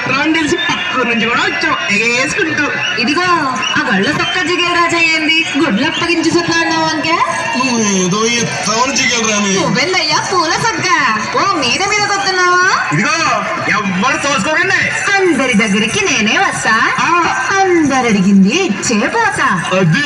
పట్టణం తెలిసి పక్క నుంచి కూడా వచ్చాం ఎగేసుకుంటూ. ఇదిగో ఆ గళ్ళ తొక్క జిగేల్ రాజా ఏంది గుడ్లు అప్పగించుతున్నావు అంకే? ఏదో ఎత్తామని జిగేలరా నువ్వెందయ్యా పూల సొక్క ఓ మీద మీద కొత్తున్నావా? ఇదిగో ఎవ్వరు తోసుకోకండి, అందరి దగ్గరికి నేనే వస్తా, అందరు అడిగింది ఇచ్చే పోతా. అది